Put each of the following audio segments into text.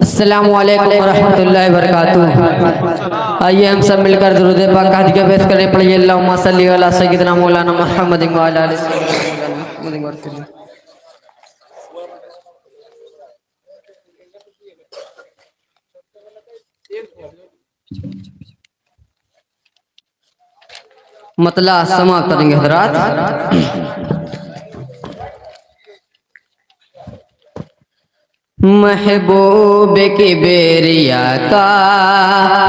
السلام علیکم ورحمۃ اللہ وبرکاتہ۔ آئیے ہم سب مل کر درود پاک کا ہدیہ پیش کریں، پڑھیے اللہم صلی علی سیدنا مولانا محمد وعلی آلہ سیدنا مولانا محمد۔ مطلع سماعت کریں گے حضرات۔ محبوب کبریا کا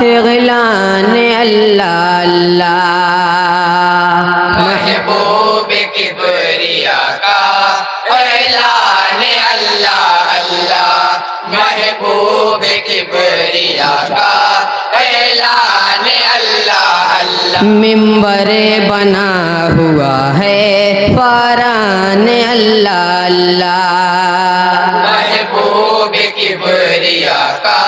اعلان اللہ اللہ، محبوب کبریا کا اعلان اللہ اللہ، محبوب کبریا کا اعلان اللہ اللہ۔ منبر بنا ہوا ہے فاران اللہ اللہ، محبوب کبریا کا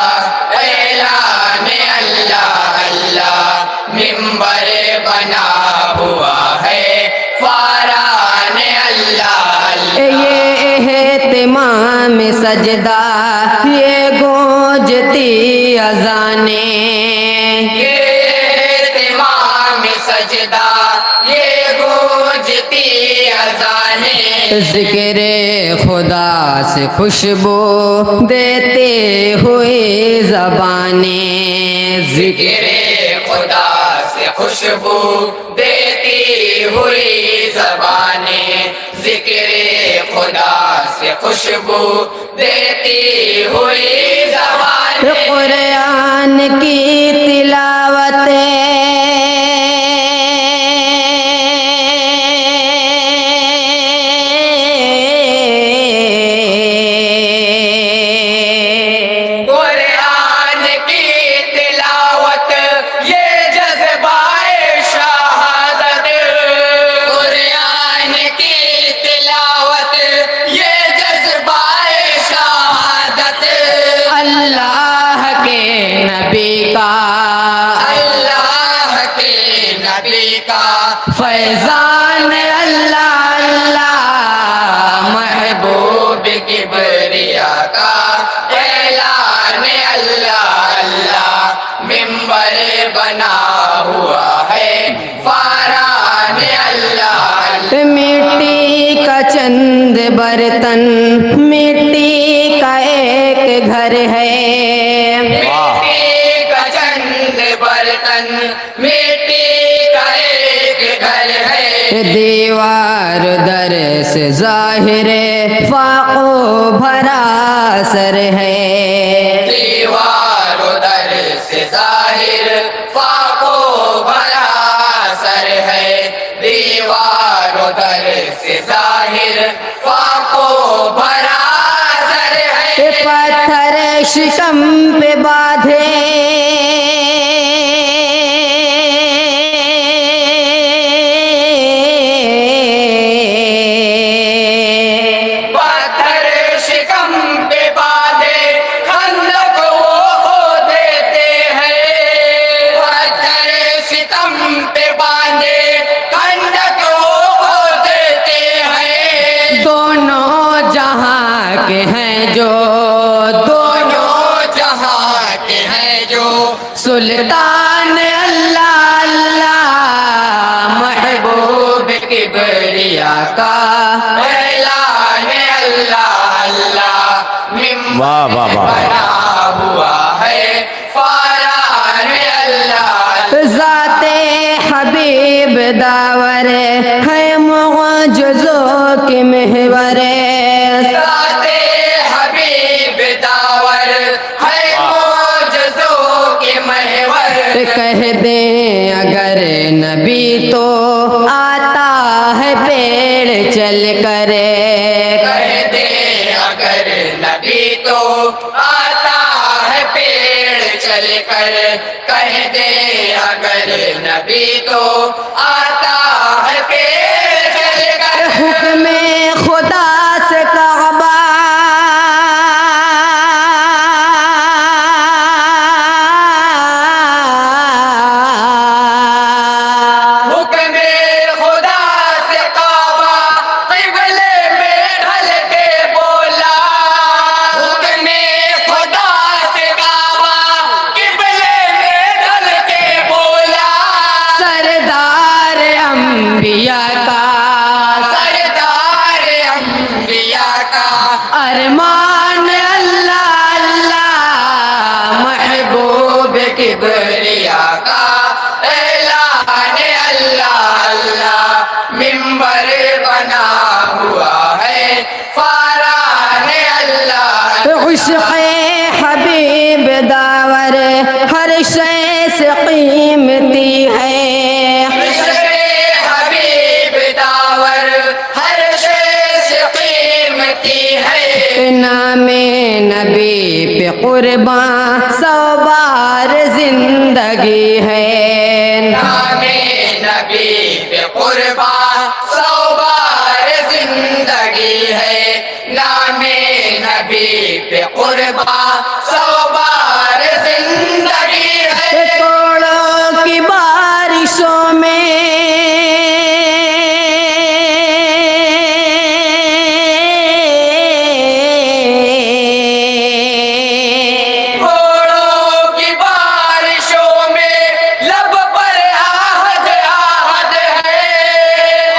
اعلان اللہ اللہ، منبر بنا ہوا ہے فاران اللہ اللہ۔ یہ اہتمام سجدہ یہ گونجتی اذانیں، یہ اہتمام سجدہ یہ گونجتی اذانیں، ذکر خدا سے خوشبو دیتے ہوئے زبانیں، ذکر خدا سے خوشبو دیتی ہوئی زبانیں، ذکر خدا سے خوشبو دیتی ہوئی زبانیں۔ قرآن کی تلاوت قرآن کی تلاوت یہ جذبۂ شہادت، قرآن کی تلاوت یہ جذبۂ شہادت، اللہ کے نبی کا اللہ کے نبی کا فیضان اللہ اللہ، محبوب کبریا کا اعلان اللہ اللہ، منبر بنا ہوا ہے فاران اللہ اللہ۔ مٹی کا چند برتن مٹی کا ایک گھر ہے، مٹی کا چند برتن مٹی کا ایک گھر ہے، دیوار در سے ظاہر فاق و بھرا سر ہے، دیوار و در سے ظاہر فاق و بھرا سر ہے، دیوار و در سے ظاہر فاق و بھرا سر ہے۔ پتھر شکم پہ باندھے پتھر شکم پہ باندھے خندق وہ دیتے ہیں، پتھر شکم پہ باندھے خندق وہ دیتے ہیں، دونوں جہاں کے ہیں جو دونوں جہاں کے ہیں جو سلطان اللہ اللہ، محبوب کبریا کا اعلان اللہ اللہ، منبر بنا ہوا ہے فاران اللہ۔ ذات حبیب داور ہے معجزوں کے محور، ذات حبیب داور ہے معجزوں کے محور، کہہ دیں اگر نبی تو آتا ہے پیڑ چل کر، کہہ دے اگر نبی تو آتا ہے پیڑ چل کر، کہہ دے اگر نبی تو آتا ہے پیڑ چل کر، حکم خدا سے کعبہ حکم خدا سے کعبہ قبلے میں ڈھل کے بولا، حکم خدا किबरिया का ऐलान अल्लाह अल्लाह मिंबर बना हुआ है फारान अल्लाह इश्क़ हबीब दावर हर शय से कीमती है हबीब दावर हर शय से कीमती है नामे नबी पे कुर्बान सौ बार जिंदगी है नामे नबी पे कुर्बान सौ बार जिंदगी है नामे नबी पे कुर्बान सौ बार जिंदगी है कोड़ों की बारिशों में घोड़ों की बारिशों में लब पर आहद आहद है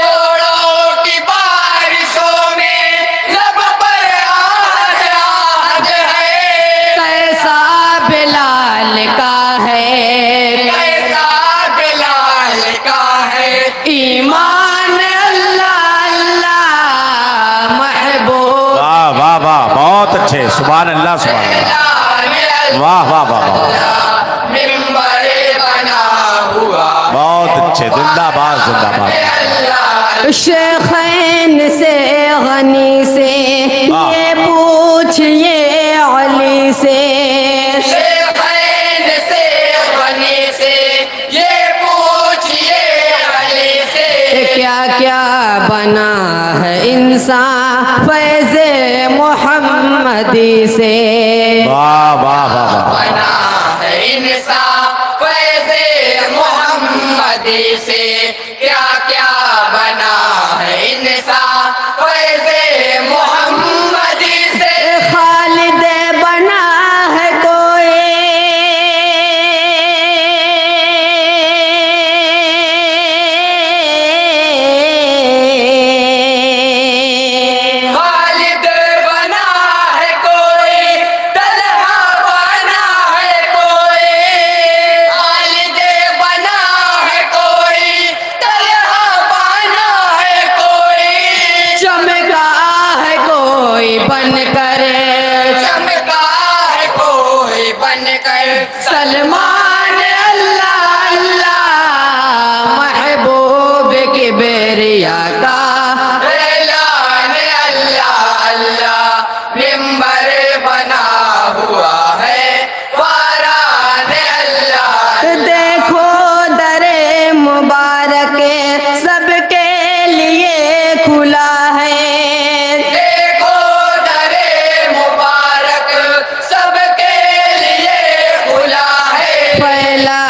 घोड़ों की बारिशों में लब पर आहद आहद है कैसा बिलाल का है कैसा बिलाल का है ईमान अल्लाह अल्लाह महबूब वाह वाह वाह बहुत अच्छे सुभान अल्लाह सुभान अल्लाह वाह वाह वाह वाह मिंबर बना हुआ बहुत अच्छे जिंदाबाद जिंदाबाद शेखैन से गनी से वाह। ये पूछिए अली से शेखैन से गनी से ये पूछिए अली से क्या क्या बना है इंसान फैज़े मोहम्मदी से वाह वाह वाह वाह बना है इंसान फैज़े मोहम्मदी से क्या क्या बना है इंसान फैज़े मोहम्मदी से खालिद बना है कोई खालिद बना है कोई तलहा बना है कोई खालिद बना है कोई तलहा बना है कोई चमका है कोई बनकर चमका है कोई बनकर सलमान अल्लाह अल्लाह महबूब की बेरिया का ऐलान अल्लाह अल्लाह मिंबर बना हुआ है फारान अल्लाह देखो दरे मुबारक सबके लिए खुला है देखो दरे मुबारक सबके लिए खुला है फैला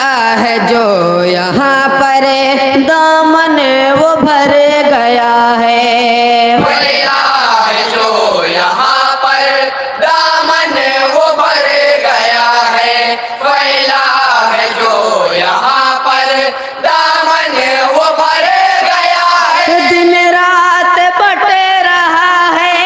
है जो यहाँ पर दामन वो भर गया है फैला है जो यहाँ पर दामन वो भर गया है फैला है जो यहाँ पर दामन वो भर गया है दिन रात बट रहा है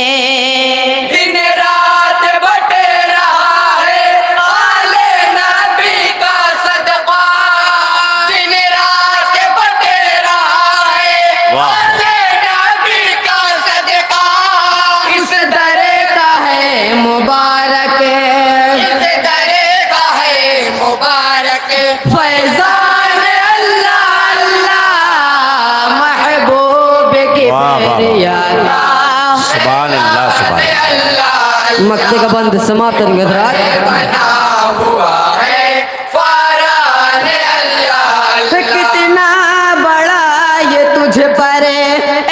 दिन रात बट रहा है आले नबी का सदका दिन रात बट रहा है वाह। आले नबी का सदका इस दरे का है मुबारक इस दरे का है मुबारक फैजान अल्लाह अल्लाह महबूब की वाह, वाह, वाह। बेरिया का सुभान अल्लाह सुभान अल्लाह मक्ते का बंद समाप्त गजरात बना हुआ है फारान अल्लाह कितना बड़ा ये तुझ पर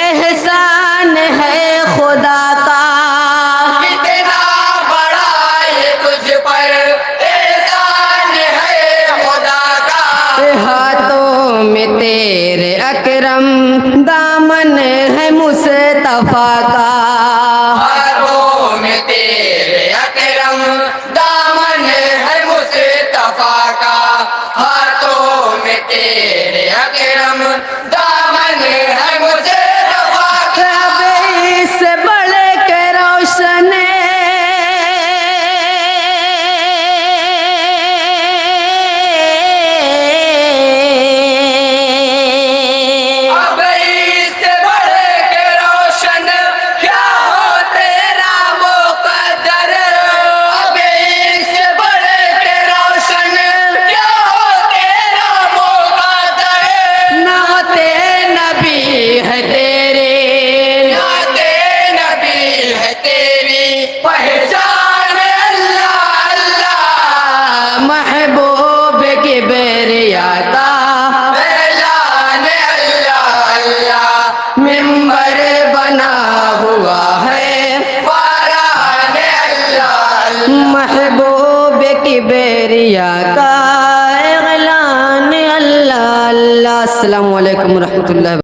एहसान है खुदा का कितना बड़ा ये तुझ पर एहसान है खुदा का हाथों में तेरे अकरम दामन है मुस्तफा का हाथों में तेरे अकरम दामन है मुस्तफा का हाथों में तेरे अकरम दामन है मुस्तफा محبوب کی بیریا کا اعلان اللہ اللہ. السلام علیکم ورحمۃ اللہ.